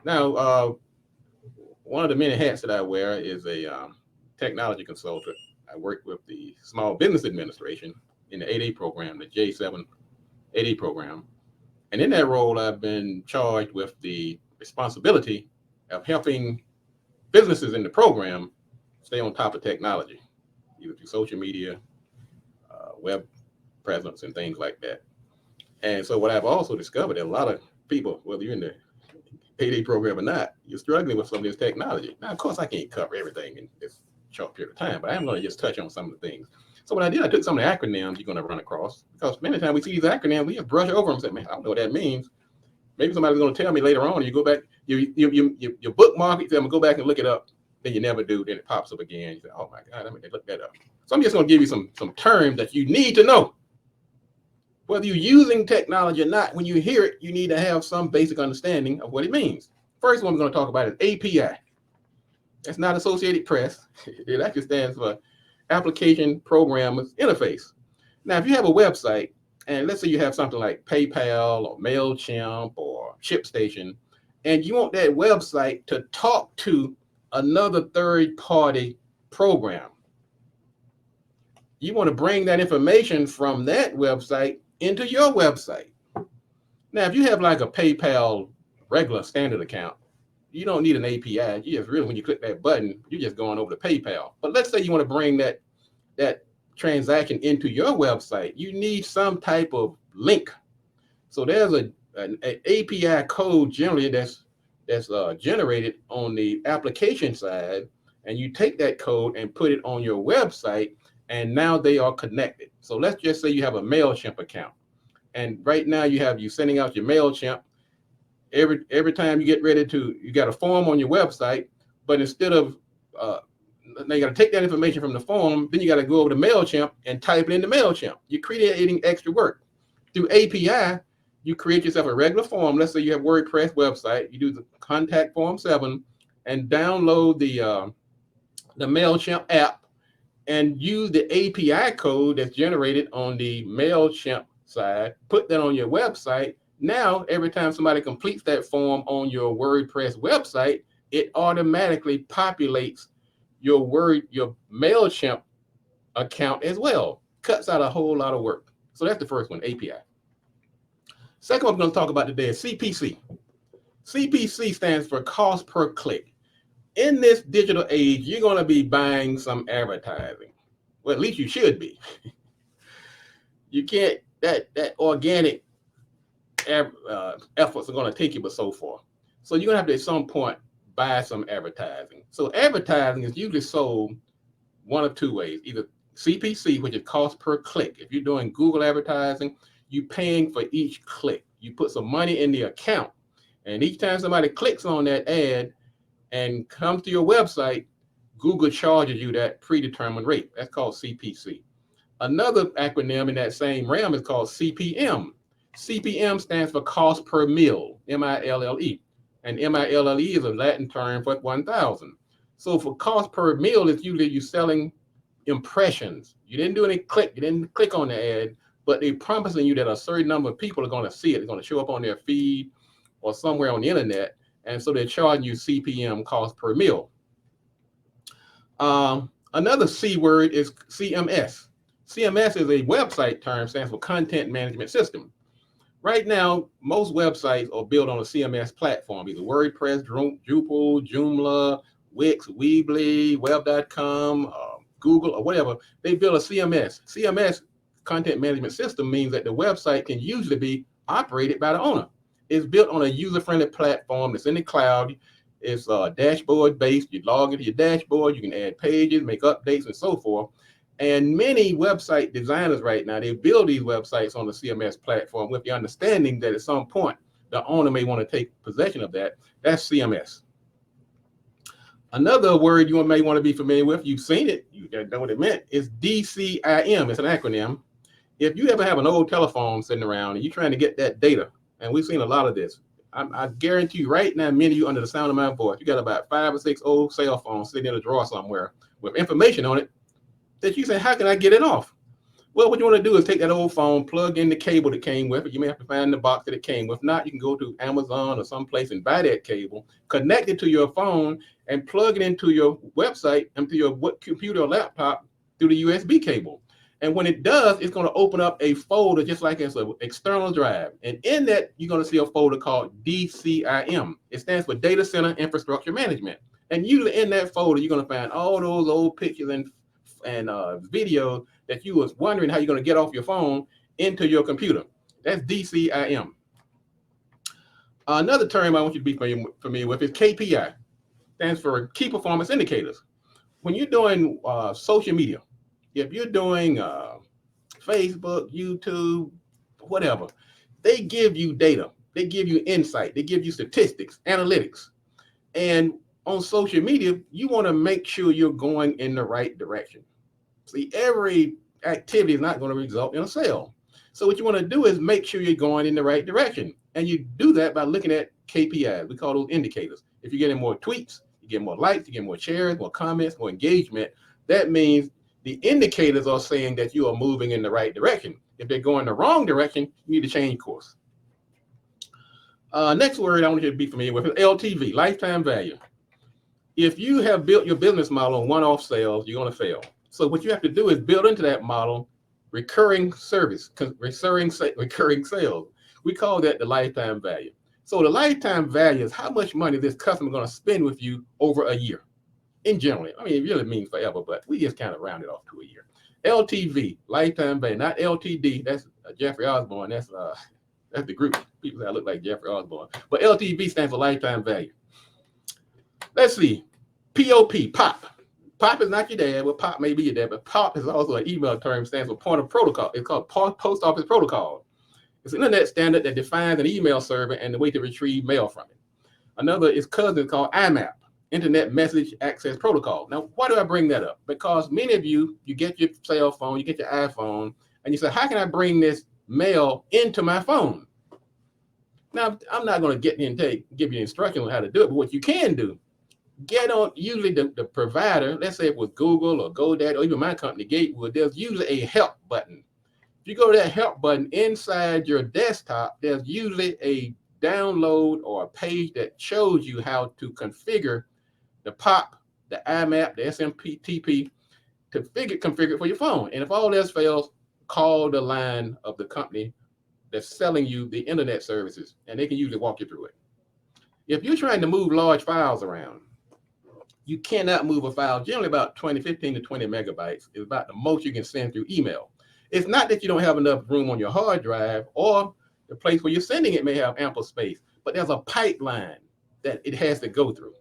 Now, one of the many hats that I wear is a technology consultant. I work with the Small Business Administration in the 8A program, the J7 8A program. And in that role, I've been charged with the responsibility of helping businesses in the program stay on top of technology, either through social media, web presence, and things like that. And so, what I've also discovered that a lot of people, whether you're in the 8A program or not, you're struggling with some of this technology. Now, of course, I can't cover everything in this short period of time, but I'm going to just touch on some of the things. So what I did, I took some of the acronyms you're going to run across, because many times we see these acronyms, we just brush over them and say, man, I don't know what that means. Maybe somebody's going to tell me later on, and you go back, you bookmark it, tell them go back and look it up, then you never do, then it pops up again. You say, oh my God, let me look that up. So I'm just going to give you some terms that you need to know. Whether you're using technology or not, when you hear it, you need to have some basic understanding of what it means. First one we're going to talk about is API. That's not Associated Press. It actually stands for Application Programmers Interface. Now, if you have a website, and let's say you have something like PayPal or MailChimp or ShipStation, and you want that website to talk to another third-party program, you want to bring that information from that website into your website. Now, if you have like a PayPal regular standard account, you don't need an API. You just really, when you click that button, you're just going over to PayPal. But let's say you want to bring that transaction into your website, you need some type of link. So there's an API code generally that's generated on the application side, and you take that code and put it on your website, and now they are connected. So let's just say you have a MailChimp account, and right now you sending out your MailChimp. Every time you get ready to, you got a form on your website, but instead of now you got to take that information from the form, then you got to go over to MailChimp and type it into MailChimp. You're creating extra work. Through API, you create yourself a regular form. Let's say you have WordPress website. You do the contact form 7 and download the MailChimp app and use the API code that's generated on the MailChimp side, put that on your website. Now, every time somebody completes that form on your WordPress website, it automatically populates your MailChimp account as well. Cuts out a whole lot of work. So that's the first one, API. Second one I'm going to talk about today is CPC. CPC stands for cost per click. In this digital age, you're going to be buying some advertising. Well, at least you should be. You can't, that organic efforts are going to take you but so far. So you're going to have to at some point buy some advertising. So advertising is usually sold one of two ways, either CPC, which is cost per click. If you're doing Google advertising, you're paying for each click. You put some money in the account, and each time somebody clicks on that ad and comes to your website, Google charges you that predetermined rate. That's called CPC. Another acronym in that same realm is called CPM. CPM stands for cost per mille, M-I-L-L-E. And M-I-L-L-E is a Latin term for 1,000. So for cost per mille, it's usually you're selling impressions. You didn't do any click, you didn't click on the ad, but they're promising you that a certain number of people are going to see it. It's going to show up on their feed or somewhere on the internet. And so they're charging you CPM, cost per mille. Another C word is CMS. CMS is a website term, stands for Content Management System. Right now, most websites are built on a CMS platform, either WordPress, Drupal, Joomla, Wix, Weebly, Web.com, Google, or whatever. They build a CMS. CMS, Content Management System, means that the website can usually be operated by the owner. It's built on a user-friendly platform that's in the cloud. It's dashboard-based. You log into your dashboard. You can add pages, make updates, and so forth. And many website designers right now, they build these websites on the CMS platform with the understanding that at some point, the owner may want to take possession of that. That's CMS. Another word you may want to be familiar with, you've seen it, you know what it meant, is DCIM. It's an acronym. If you ever have an old telephone sitting around and you're trying to get that data, and we've seen a lot of this, I guarantee you right now, many of you under the sound of my voice, you got about 5 or 6 old cell phones sitting in a drawer somewhere with information on it that you say, how can I get it off? Well, what you want to do is take that old phone, plug in the cable that came with it. You may have to find the box that it came with. If not, you can go to Amazon or someplace and buy that cable, connect it to your phone, and plug it into your website, into your computer or laptop through the USB cable. And when it does, it's going to open up a folder just like it's an external drive. And in that, you're going to see a folder called DCIM. It stands for Data Center Infrastructure Management. And usually in that folder, you're going to find all those old pictures and videos that you was wondering how you're going to get off your phone into your computer. That's DCIM. Another term I want you to be familiar with is KPI. Stands for Key Performance Indicators. When you're doing social media, if you're doing Facebook, YouTube, whatever, they give you data, they give you insight, they give you statistics, analytics. And on social media, you want to make sure you're going in the right direction. See, every activity is not going to result in a sale. So what you want to do is make sure you're going in the right direction. And you do that by looking at KPIs. We call those indicators. If you're getting more tweets, you get more likes, you get more shares, more comments, more engagement. That means the indicators are saying that you are moving in the right direction. If they're going the wrong direction, you need to change course. Next word I want you to be familiar with is LTV, lifetime value. If you have built your business model on one-off sales, you're going to fail. So what you have to do is build into that model recurring service, recurring sales. We call that the lifetime value. So the lifetime value is how much money this customer is going to spend with you over a year. In general, I mean, it really means forever, but we just kind of round it off to a year. LTV, lifetime value, not LTD. That's Jeffrey Osborne. That's the group. People that look like Jeffrey Osborne. But LTV stands for lifetime value. Let's see. POP, POP. POP is not your dad. Well, POP may be your dad, but POP is also an email term, stands for point of protocol. It's called Post Office Protocol. It's an internet standard that defines an email server and the way to retrieve mail from it. Another is cousin called IMAP, Internet Message Access Protocol. Now, why do I bring that up? Because many of you get your cell phone, you get your iPhone, and you say, how can I bring this mail into my phone? Now, I'm not going to get in and give you instructions on how to do it, but what you can do, get on usually the provider, let's say it was Google or GoDaddy or even my company, Gatewood, there's usually a help button. If you go to that help button inside your desktop, there's usually a download or a page that shows you how to configure the POP, the IMAP, the SMTP to configure it for your phone. And if all else fails, call the line of the company that's selling you the internet services, and they can usually walk you through it. If you're trying to move large files around, you cannot move a file, generally about 15 to 20 megabytes is about the most you can send through email. It's not that you don't have enough room on your hard drive or the place where you're sending it may have ample space, but there's a pipeline that it has to go through.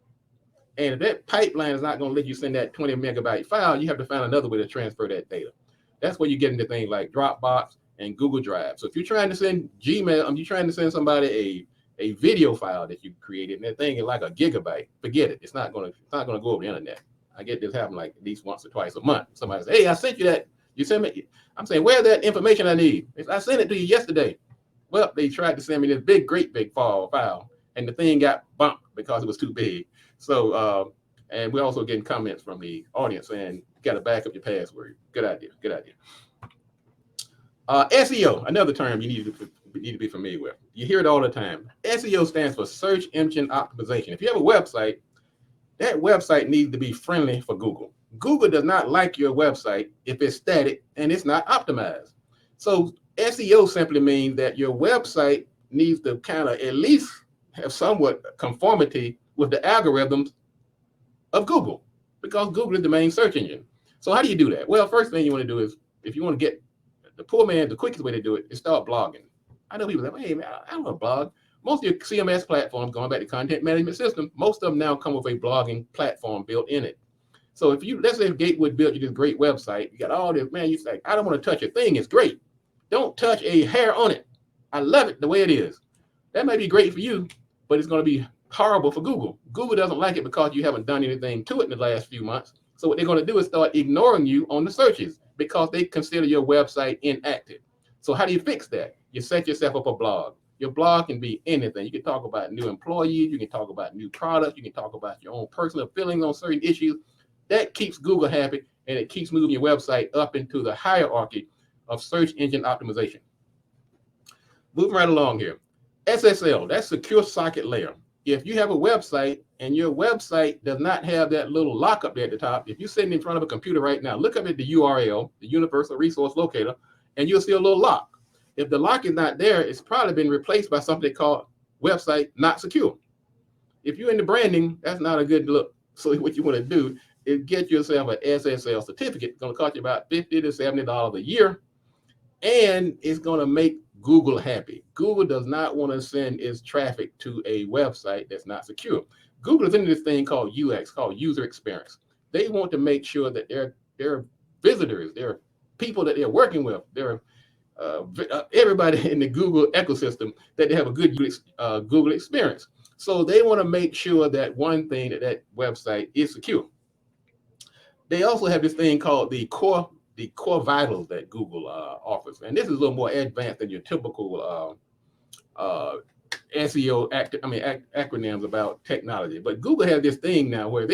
And if that pipeline is not going to let you send that 20 megabyte file, you have to find another way to transfer that data. That's where you get into things like Dropbox and Google Drive. So if you're trying to send Gmail, you're trying to send somebody a video file that you created, and that thing is like a gigabyte, forget it. It's not going to go over the internet. I get this happen like at least once or twice a month. Somebody says, hey, I sent you that. You send me. I'm saying, where's that information I need? I sent it to you yesterday. Well, they tried to send me this great big file, and the thing got bumped because it was too big. So, and we're also getting comments from the audience saying, you got to back up your password. Good idea. SEO, another term you need to be familiar with. You hear it all the time. SEO stands for Search Engine Optimization. If you have a website, that website needs to be friendly for Google. Google does not like your website if it's static and it's not optimized. So SEO simply means that your website needs to kind of at least have somewhat conformity with the algorithms of Google, because Google is the main search engine. So how do you do that? Well, first thing you want to do is, if you want to get the poor man, the quickest way to do it is start blogging. I know people say, hey, man, I don't want to blog. Most of your CMS platforms, going back to content management system, most of them now come with a blogging platform built in it. So if let's say if Gatewood built you this great website, you got all this, man, you say, I don't want to touch a thing, it's great. Don't touch a hair on it. I love it the way it is. That may be great for you, but it's going to be horrible for Google. Google doesn't like it because you haven't done anything to it in the last few months. So what they're going to do is start ignoring you on the searches because they consider your website inactive. So how do you fix that? You set yourself up a blog. Your blog can be anything. You can talk about new employees. You can talk about new products. You can talk about your own personal feelings on certain issues. That keeps Google happy, and it keeps moving your website up into the hierarchy of search engine optimization. Moving right along here. SSL, that's secure socket layer. If you have a website and your website does not have that little lockup there at the top, if you're sitting in front of a computer right now, look up at the URL, the Universal Resource Locator, and you'll see a little lock. If the lock is not there, it's probably been replaced by something called website not secure. If you're into branding, that's not a good look. So what you want to do is get yourself an SSL certificate. It's going to cost you about $50 to $70 a year, and it's going to make Google happy. Google does not want to send its traffic to a website that's not secure. Google is into this thing called UX, called user experience. They want to make sure that their visitors, their people that they're working with, their everybody in the Google ecosystem, that they have a good Google experience. So they want to make sure that one thing, that website is secure. They also have this thing called the core vitals that Google offers, and this is a little more advanced than your typical SEO acronyms about technology. But Google has this thing now where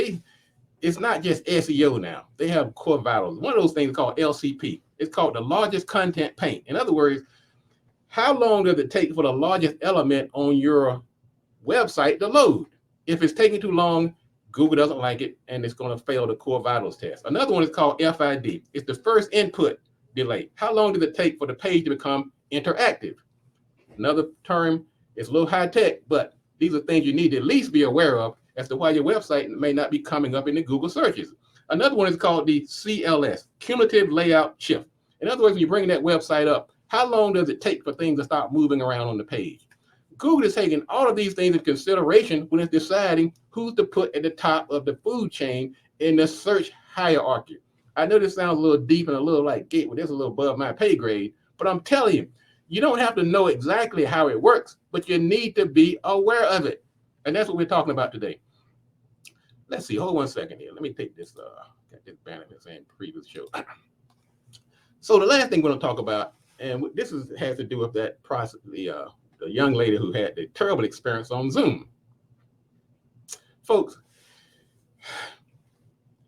it's not just SEO now. They have core vitals. One of those things is called LCP. It's called the largest content paint. In other words, how long does it take for the largest element on your website to load? If it's taking too long, Google doesn't like it, and it's going to fail the core vitals test. Another one is called FID. It's the first input delay. How long does it take for the page to become interactive? Another term, it's a little high tech, but these are things you need to at least be aware of as to why your website may not be coming up in the Google searches. Another one is called the CLS, cumulative layout shift. In other words, when you're bringing that website up, how long does it take for things to start moving around on the page? Google is taking all of these things into consideration when it's deciding who's to put at the top of the food chain in the search hierarchy. I know this sounds a little deep and a little like Gatewood, this is a little above my pay grade, but I'm telling you, you don't have to know exactly how it works, but you need to be aware of it. And that's what we're talking about today. Let's see, hold 1 second here. Let me take this, got this banner saying previous show. So the last thing we're going to talk about, and this has to do with that process, the young lady who had the terrible experience on Zoom. Folks,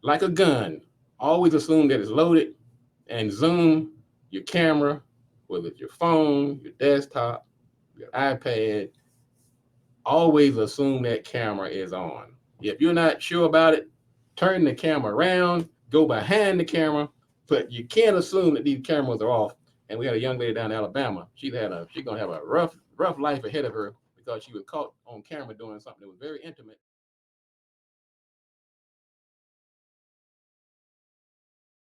like a gun, always assume that it's loaded, and Zoom, your camera, whether it's your phone, your desktop, your iPad, always assume that camera is on. If you're not sure about it, turn the camera around, go behind the camera, but you can't assume that these cameras are off. And we had a young lady down in Alabama. She's gonna have a rough life ahead of her because she was caught on camera doing something that was very intimate